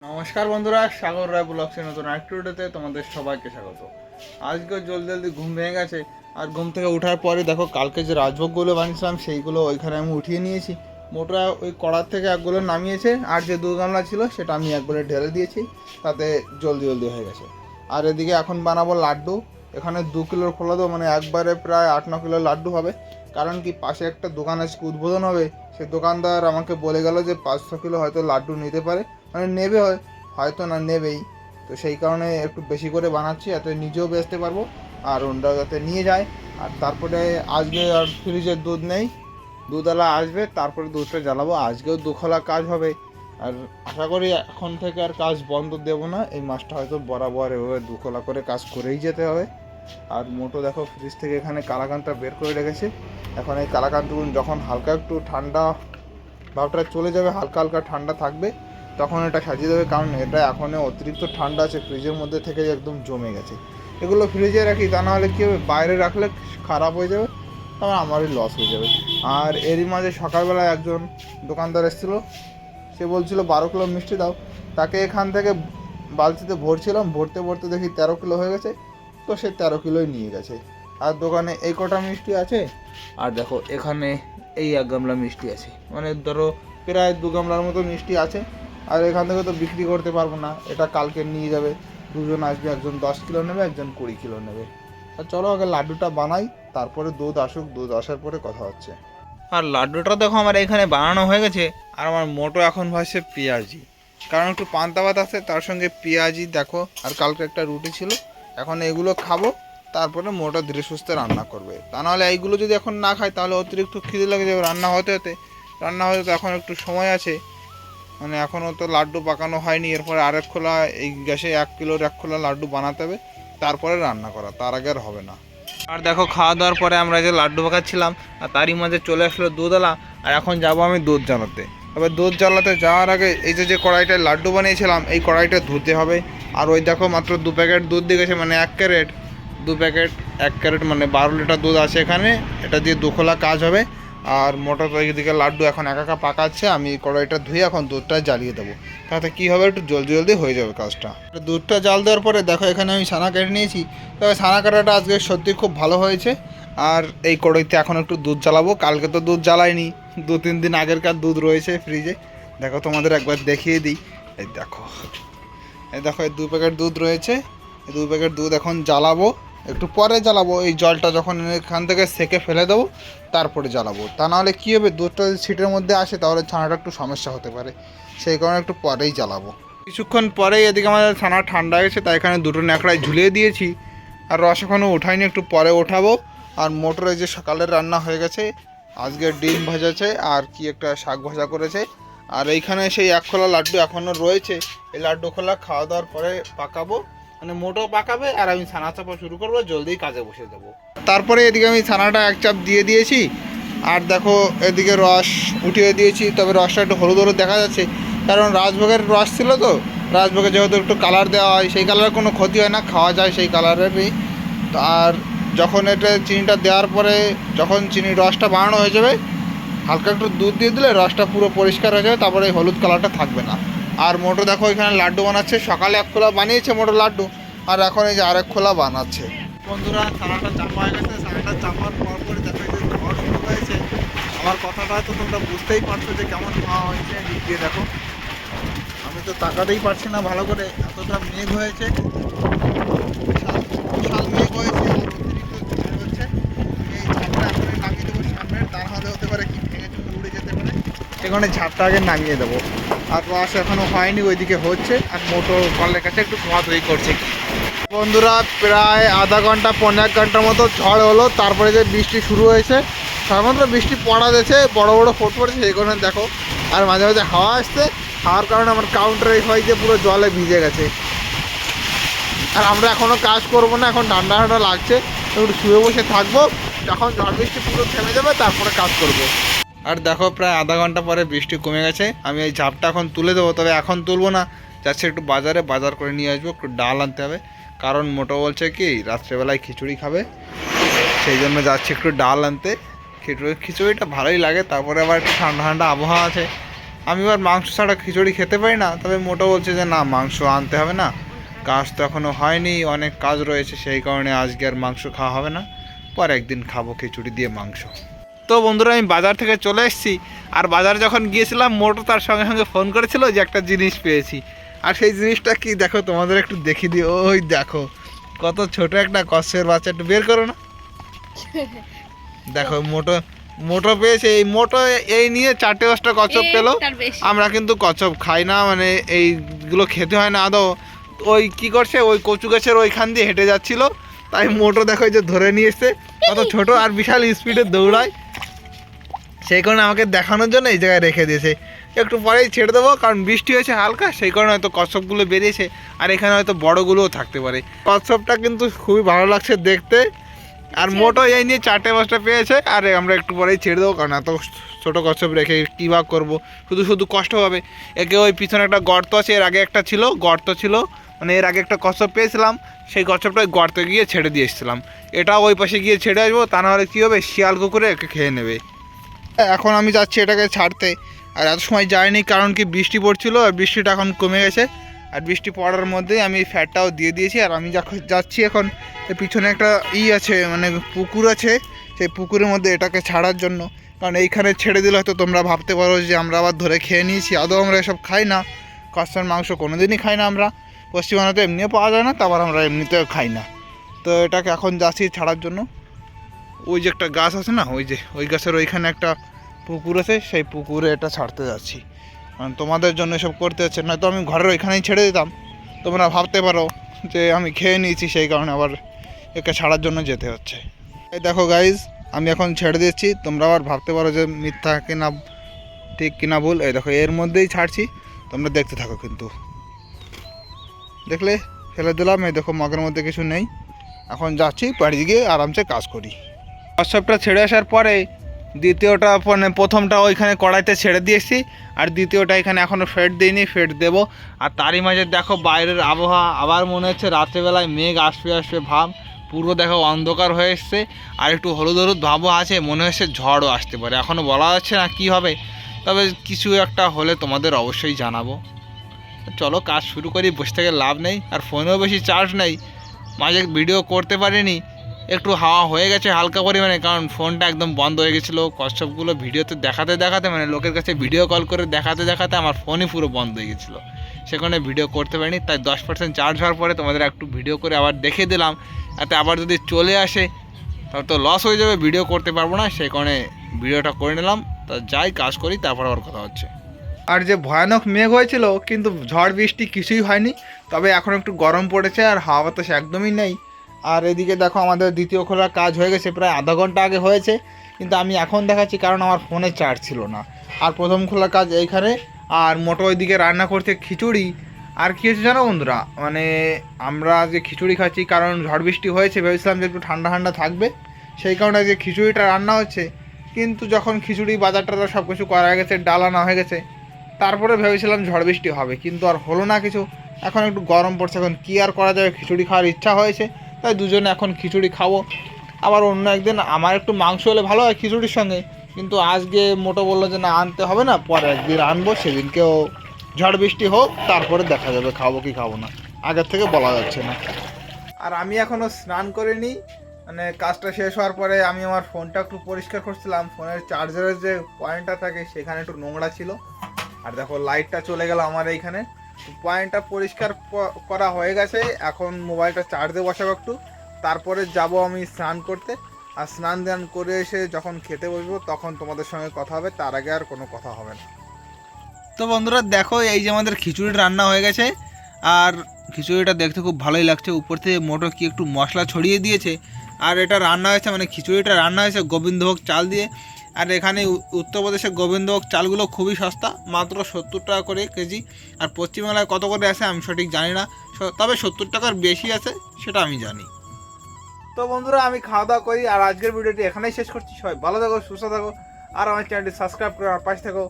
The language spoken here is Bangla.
নমস্কার বন্ধুরা, সাগর রায় ব্লগসের নতুন আরেকটি ভিডিওতে তোমাদের সবাইকে স্বাগত। আজকে জলদি জলদি ঘুম ভেঙে গেছে, আর ঘুম থেকে ওঠার পরে দেখো কালকে যে রাজভোগগুলো বানিয়েছিলাম সেইগুলো ওইখানে আমি উঠিয়ে নিয়েছি। মোটা ওই কড়ার থেকে একগুলো নামিয়েছে, আর যে দুধ গামলা ছিল সেটা আমি একবারে ঢেলে দিয়েছি, তাতে জলদি জলদি হয়ে গেছে। আর এদিকে এখন বানাবো লাড্ডু। এখানে 2 কিলোর খোলা দেবো, মানে একবারে প্রায় 8-9 কিলো লাড্ডু হবে। কারণ কি, পাশে একটা দোকান আজকে উদ্বোধন হবে, সেই দোকানদার আমাকে বলে গেল যে 500 কিলো হয়তো লাড্ডু নিতে পারে, মানে নেবে হয়তো না নেবেই। তো সেই কারণে একটু বেশি করে বানাচ্ছি, যাতে নিজেও বেচতে পারবো আর ওনারাও যাতে নিয়ে যায়। আর তারপরে আজকে আর ফ্রিজের দুধ নেই, দুধওয়ালা আসবে, তারপরে দুধটা জ্বালাবো। আজকেও দুখলা কাজ হবে, আর আশা করি এখন থেকে আর কাজ বন্ধ দেবো না। এই মাসটা হয়তো বরাবর এভাবে দুখলা করে কাজ করেই যেতে হবে। আর মোটো দেখো ফ্রিজ থেকে এখানে কালাকান্দটা বের করে রেখেছে। এখন এই কালাকান্দগুলো যখন হালকা একটু ঠান্ডা ভাবটা চলে যাবে, হালকা হালকা ঠান্ডা থাকবে, তখন এটা সাজিয়ে দেবে। কারণ এটা এখন অতিরিক্ত ঠান্ডা আছে, ফ্রিজের মধ্যে থেকে একদম জমে গেছে। এগুলো ফ্রিজে রাখি, তা নাহলে কী হবে, বাইরে রাখলে খারাপ হয়ে যাবে, তখন আমারই লস হয়ে যাবে। আর এরই মাঝে সকালবেলায় একজন দোকানদার এসেছিলো, সে বলছিল 12 কিলো মিষ্টি দাও। তাকে এখান থেকে বালতিতে ভরছিলাম, ভরতে ভরতে দেখি 13 কিলো হয়ে গেছে। তো সে 13 কিলোই নিয়ে গেছে। আর দোকানে এই কটা মিষ্টি আছে, আর দেখো এখানে এই 1 গামলা মিষ্টি আছে, মানে ধরো প্রায় 2 গামলার মতো মিষ্টি আছে। আর এখান থেকে তো বিক্রি করতে পারবো না, এটা কালকে নিয়ে যাবে। দুজন আসবে, একজন 10 কিলো নেবে, একজন 20 কিলো নেবে। আর চলো আগে লাড্ডুটা বানাই, তারপরে দুধ আসুক, দুধ আসার পরে কথা হচ্ছে। আর লাড্ডুটা দেখো আমার এখানে বানানো হয়ে গেছে। আর আমার মোটো এখন ভাসছে পেঁয়াজি, কারণ একটু পান্তা ভাত আছে, তার সঙ্গে পেঁয়াজি দেখো। আর কালকে একটা রুটি ছিল, এখন এগুলো খাবো, তারপরে মোটা ধীরে সুস্থে রান্না করবে। তা নাহলে এইগুলো যদি এখন না খাই তাহলে অতিরিক্ত খিদে লেগে যাবে। রান্না হতে তো এখন একটু সময় আছে, মানে এখনও তো লাড্ডু পাকানো হয়নি। এরপরে আরেক খোলা এই গ্যাসে 1 কিলোর 1 খোলা লাড্ডু বানাতে হবে, তারপরে রান্না করা, তার আগে আর হবে না। আর দেখো খাওয়া দাওয়ার পরে আমরা যে লাড্ডু পাকাচ্ছিলাম, আর তারই মাঝে চলে আসলো দুধওয়ালা। আর এখন যাবো আমি দুধ জ্বালাতে। তবে দুধ জ্বালাতে যাওয়ার আগে এই যে কড়াইটায় লাড্ডু বানিয়েছিলাম, এই কড়াইটা ধুতে হবে। আর ওই দেখো মাত্র 2 প্যাকেট দুধ দিয়ে গেছে, মানে 1 ক্যারেট। 2 প্যাকেট 1 ক্যারেট মানে 12 লিটার দুধ আছে এখানে। এটা দিয়ে দুখোলা কাজ হবে। আর মোটর দিকে লাড্ডু এখন একা একা পাকাচ্ছে, আমি কড়াইটা ধুয়ে এখন দুধটা জ্বালিয়ে দেবো। তাতে কী হবে, একটু জলদি জলদি হয়ে যাবে কাজটা। দুধটা জাল দেওয়ার পরে দেখো এখানে আমি ছানা কেটে নিয়েছি। তবে ছানা কাটাটা আজকে সত্যি খুব ভালো হয়েছে। আর এই কড়াইতে এখন একটু দুধ জ্বালাবো, কালকে তো দুধ জ্বালাইনি, 2-3 দিন আগেরকার দুধ রয়েছে ফ্রিজে। দেখো তোমাদের একবার দেখিয়ে দিই, এই দেখো, এই দেখো এই 2 প্যাকেট দুধ রয়েছে। এই 2 প্যাকেট দুধ এখন জ্বালাবো, একটু পরে জ্বালাবো। এই জলটা যখন এখান থেকে সেকে ফেলে দেবো, তারপরে জ্বালাবো। তা নাহলে কী হবে, দুধটা যদি ছিটের মধ্যে আসে তাহলে ছানাটা একটু সমস্যা হতে পারে, সেই কারণে একটু পরেই জ্বালাবো। কিছুক্ষণ পরেই এদিকে আমাদের ছানা ঠান্ডা হয়েছে, তাই এখানে দুটো ন্যাকড়ায় ঝুলিয়ে দিয়েছি। আর রস এখনও ওঠাইনি, একটু পরে ওঠাবো। আর মোটরে যে সকালের রান্না হয়ে গেছে, আজকে ডিম ভাজাছে আর কি একটা শাক ভাজা করেছে। আর এইখানে সেই 1 খোলা লাড্ডু এখনও রয়েছে, এই লাড্ডু খোলা খাওয়া দাওয়ার পরে পাকাবো, মানে মোটো পাকাবে আর আমি ছানা চাপা শুরু করবো, জলদি কাজে বসে দেবো। তারপরে এদিকে আমি ছানাটা 1 চাপ দিয়ে দিয়েছি। আর দেখো এদিকে রস উঠিয়ে দিয়েছি, তবে রসটা একটু হলুদ হলুদ দেখা যাচ্ছে, কারণ রাজভোগের রস ছিল তো। রাজভোগে যেহেতু একটু কালার দেওয়া হয়, সেই কালারের কোনো ক্ষতি হয় না, খাওয়া যায় সেই কালারেরই। আর যখন এটা চিনিটা দেওয়ার পরে, যখন চিনির রসটা বানানো হয়ে যাবে, হালকা একটু দুধ দিয়ে দিলে রসটা পুরো পরিষ্কার হয়ে যাবে, তারপরে এই হলুদ কালারটা থাকবে না। আর মোটো দেখো এখানে লাড্ডু বানাচ্ছে, সকালে 1 খোলা বানিয়েছে মোটো লাড্ডু, আর এখন এই যে আরেক খোলা বানাচ্ছে। বন্ধুরা ছানাটা চাপা হয়ে গেছে, ছানাটা চাপার পর দেখো এই যে ঝড় শুরু হয়েছে। আমার কথাটা তো তোমরা বুঝতেই পারছো যে কেমন খাওয়া হয়েছে। দিক দিয়ে দেখো, আমি তো তাকাতেই পারছি না ভালো করে, এতটা মেঘ হয়েছে, বিশাল মেঘ হয়েছে, আর অতিরিক্ত ঝড় হচ্ছে। এই ঝাপটা এখনই নামিয়ে দেবো সামনে, তার হলে হতে পারে কি ভেঙে চুকে উড়ে যেতে পারে, সেখানে ঝাপটা আগে নামিয়ে দেবো। আর রস এখনও হয়নি, ওইদিকে হচ্ছে। আর মোটো কলের কাছে একটু ধোয়াধুয়ি করছে। বন্ধুরা প্রায় আধা ঘন্টা 1.5 ঘন্টার মতো ঝড় হলো, তারপরে যে বৃষ্টি শুরু হয়েছে। সাধারণত বৃষ্টি পড়া দিয়েছে, বড় বড় ফোট পড়েছে, সেই কারণে দেখো। আর মাঝে মাঝে হাওয়া আসছে, হাওয়ার কারণে আমার কাউন্টার হয় যে পুরো জলে ভিজে গেছে। আর আমরা এখনও কাজ করব না, এখন ঠান্ডা ঠান্ডা লাগছে, একটু শুয়ে বসে থাকবো, যখন ঝড় বৃষ্টি পুরো থেমে যাবে তারপরে কাজ করব। আর দেখো প্রায় আধা ঘন্টা পরে বৃষ্টি কমে গেছে। আমি এই ঝাপটা এখন তুলে দেবো, তবে এখন তুলবো না, যাচ্ছে একটু বাজার করে নিয়ে আসবো, একটু ডাল আনতে হবে। কারণ মোটো বলছে কি রাত্রেবেলায় খিচুড়ি খাবে, সেই জন্য যাচ্ছি একটু ডাল আনতে। খিচুড়িটা ভালোই লাগে, তারপরে আবার একটু ঠান্ডা ঠান্ডা আবহাওয়া আছে। আমি আবার মাংস ছাড়া খিচুড়ি খেতে পারি না, তবে মোটো বলছে যে না মাংস আনতে হবে না, কাজ তো এখনও হয়নি, অনেক কাজ রয়েছে, সেই কারণে আজকে আর মাংস খাওয়া হবে না, পরে একদিন খাবো খিচুড়ি দিয়ে মাংস। তো বন্ধুরা আমি বাজার থেকে চলে এসেছি, আর বাজার যখন গিয়েছিলাম মোটো তার সঙ্গে সঙ্গে ফোন করেছিল যে একটা জিনিস পেয়েছি। আর সেই জিনিসটা কি দেখো, তোমাদের একটু দেখিয়ে দিই। ওই দেখো কত ছোট একটা কচ্ছপের বাচ্চা, একটু বের করো না। দেখো মোটো মোটো পেয়েছে, এই মোটো এই নিয়ে 4-5টা কচ্ছপ পেলো। আমরা কিন্তু কচ্ছপ খাই না, মানে এইগুলো খেতে হয় না আদৌ। ওই কি করছে, ওই কচু গাছের ওইখান দিয়ে হেঁটে যাচ্ছিল, তাই মোটো দেখো যে ধরে নিয়ে এসছে, কত ছোট আর বিশাল স্পিডে দৌড়ায়, সেই কারণে আমাকে দেখানোর জন্য এই জায়গায় রেখে দিয়েছে। একটু পরেই ছেড়ে দেবো, কারণ বৃষ্টি হয়েছে হালকা, সেই কারণে হয়তো কচ্ছপগুলো বেরিয়েছে, আর এখানে হয়তো বড়গুলোও থাকতে পারে। কচ্ছপটা কিন্তু খুবই ভালো লাগছে দেখতে, আর মোটো এই নিয়ে 4-5টা পেয়েছে, আর আমরা একটু পরেই ছেড়ে দেবো, কারণ এত ছোটো কচ্ছপ রেখে কী বা করবো, শুধু শুধু কষ্ট হবে। একে ওই পিছনে একটা গর্ত আছে, এর আগে একটা ছিল গর্ত ছিল, মানে এর আগে একটা কচ্ছপ পেয়েছিলাম, সেই কচ্ছপটা ওই গর্তে গিয়ে ছেড়ে দিয়ে এসেছিলাম। এটাও ওই পাশে গিয়ে ছেড়ে আসবো, তা নাহলে কী হবে, শিয়াল কুকুরে একে খেয়ে নেবে। এখন আমি যাচ্ছি এটাকে ছাড়তে, আর এত সময় যাইনি কারণ কি বৃষ্টি পড়ছিল, আর বৃষ্টিটা এখন কমে গেছে, আর বৃষ্টি পড়ার মধ্যেই আমি ফ্যাটটাও দিয়ে দিয়েছি। আর আমি যাচ্ছি এখন পিছনে একটা আছে, মানে পুকুর আছে, সেই পুকুরের মধ্যে এটাকে ছাড়ার জন্য, কারণ এইখানে ছেড়ে দিলে হয়তো তোমরা ভাবতে পারো যে আমরা আবার ধরে খেয়ে নিয়েছি। আদৌ আমরা এসব খাই না, কচ্ছপের মাংস কোনো দিনই খাই না আমরা, পশ্চিমবঙ্গে এমনিও পাওয়া যায় না, তারপর আমরা এমনিতেও খাই না। তো এটাকে এখন যাচ্ছি ছাড়ার জন্য। ওই যে একটা গাছ আছে না, ওই যে ওই গাছের ওইখানে একটা পুকুর আছে, সেই পুকুরে এটা ছাড়তে যাচ্ছি, কারণ তোমাদের জন্য এসব করতে হচ্ছে, নয়তো আমি ঘরের ওইখানেই ছেড়ে দিতাম, তোমরা ভাবতে পারো যে আমি খেয়ে নিয়েছি, সেই কারণে আবার একে ছাড়ার জন্য যেতে হচ্ছে। এই দেখো গাইজ, আমি এখন ছেড়ে দিচ্ছি, তোমরা আবার ভাবতে পারো যে মিথ্যা কিনা ঠিক কিনা ভুল। এই দেখো এর মধ্যেই ছাড়ছি, তোমরা দেখতে থাকো। কিন্তু দেখলে ফেলে দিলাম, এই দেখো মগের মধ্যে কিছু নেই। এখন যাচ্ছি বাড়ি গিয়ে আরামসে কাজ করি। কচ্ছপটা ছেড়ে আসার পরে দ্বিতীয়টা, মানে প্রথমটা ওইখানে কড়াইতে ছেড়ে দিয়েছি, আর দ্বিতীয়টা এখানে এখনও ফেট দিইনি, ফেট দেবো। আর তারই মাঝে দেখো বাইরের আবহাওয়া, আবার মনে হচ্ছে রাত্রেবেলায় মেঘ আসবে আসবে ভাব, পুরো দেখো অন্ধকার হয়ে এসছে, আর একটু হলুদ হলুদ ভাবও আছে, মনে হচ্ছে ঝড়ও আসতে পারে, এখনও বলা যাচ্ছে না কি হবে, তবে কিছু একটা হলে তোমাদের অবশ্যই জানাবো। চলো কাজ শুরু করি, বসে থেকে লাভ নেই, আর ফোনেও বেশি চার্জ নেই, মাঝে ভিডিও করতে পারিনি, একটু হাওয়া হয়ে গেছে হালকা পরিমাণে, কারণ ফোনটা একদম বন্ধ হয়ে গেছিলো। কচ্ছপগুলো ভিডিওতে দেখাতে দেখাতে, মানে লোকের কাছে ভিডিও কল করে দেখাতে দেখাতে আমার ফোনই পুরো বন্ধ হয়ে গেছিলো, সেখানে ভিডিও করতে পারিনি। তাই 10% চার্জ হওয়ার পরে তোমাদের একটু ভিডিও করে আবার দেখিয়ে দিলাম, এতে আবার যদি চলে আসে তাহলে তো লস হয়ে যাবে, ভিডিও করতে পারবো না, সেই কারণে ভিডিওটা করে নিলাম। তা যাই কাজ করি, তারপর আবার কথা হচ্ছে। আর যে ভয়ানক মেঘ হয়েছিল, কিন্তু ঝড় বৃষ্টি কিছুই হয়নি, তবে এখন একটু গরম পড়েছে, আর হাওয়া বাতাস একদমই নেই। আর এদিকে দেখো আমাদের দ্বিতীয় খোলার কাজ হয়ে গেছে, প্রায় আধা ঘন্টা আগে হয়েছে, কিন্তু আমি এখন দেখাচ্ছি কারণ আমার ফোনে চার্জ ছিল না। আর প্রথম খোলার কাজ এইখানে, আর মোটো ওইদিকে রান্না করছে খিচুড়ি। আর কী হচ্ছে জানো বন্ধুরা, মানে আমরা যে খিচুড়ি খাচ্ছি, কারণ ঝড় বৃষ্টি হয়েছে, ভেবেছিলাম যে একটু ঠান্ডা ঠান্ডা থাকবে, সেই কারণে যে খিচুড়িটা রান্না হচ্ছে। কিন্তু যখন খিচুড়ি বাজারটা সব কিছু করা হয়ে গেছে, ডাল আনা হয়ে গেছে, তারপরে ভেবেছিলাম ঝড় বৃষ্টি হবে, কিন্তু আর হলো না কিছু। এখন একটু গরম পড়ছে, এখন কী আর করা যাবে, খিচুড়ি খাওয়ার ইচ্ছা হয়েছে, তাই দুজনে এখন খিচুড়ি খাবো। আবার অন্য একদিন আমার একটু মাংস হলে ভালো হয় খিচুড়ির সঙ্গে, কিন্তু আজকে মোটো বললো যে না আনতে হবে না, পরে একদিন আনবো, সেদিনকেও ঝড় বৃষ্টি হোক, তারপরে দেখা যাবে খাবো কি খাবো না, আগের থেকে বলা যাচ্ছে না। আর আমি এখনও স্নান করিনি, মানে কাজটা শেষ হওয়ার পরে আমি আমার ফোনটা একটু পরিষ্কার করছিলাম, ফোনের চার্জারের যে পয়েন্টটা থাকে সেখানে একটু নোংরা ছিল। আর দেখো লাইটটা চলে গেল আমার এইখানে, পয়েন্টটা পরিষ্কার করা হয়ে গেছে। এখন মোবাইলটা চার্জে বসাবো একটু, তারপরে যাব আমি স্নান করতে। আর স্নান দান করে এসে যখন খেতে বসবো তখন তোমাদের সঙ্গে কথা হবে, তার আগে আর কোনো কথা হবে না। তো বন্ধুরা দেখো, এই যে আমাদের খিচুড়ি রান্না হয়ে গেছে, আর খিচুড়িটা দেখতে খুব ভালোই লাগছে, উপর থেকে মোটো কি একটু মশলা ছড়িয়ে দিয়েছে। আর এটা রান্না হয়েছে, মানে খিচুড়িটা রান্না হয়েছে গোবিন্দভোগ চাল দিয়ে। আর এখানে উত্তরপ্রদেশের গোবিন্দভোগ চালগুলো খুবই সস্তা, মাত্র 70 টাকা করে কেজি। আর পশ্চিমবাংলায় কত করে আছে আমি সঠিক জানি না, তবে 70 টাকার বেশি আছে সেটা আমি জানি। তো বন্ধুরা আমি খাওয়া দাওয়া করি, আর আজকের ভিডিওটি এখানেই শেষ করছি। সবাই ভালো থাকো, সুস্থ থাকো, আর আমার চ্যানেলটি সাবস্ক্রাইব করে আমার পাশে থাকো।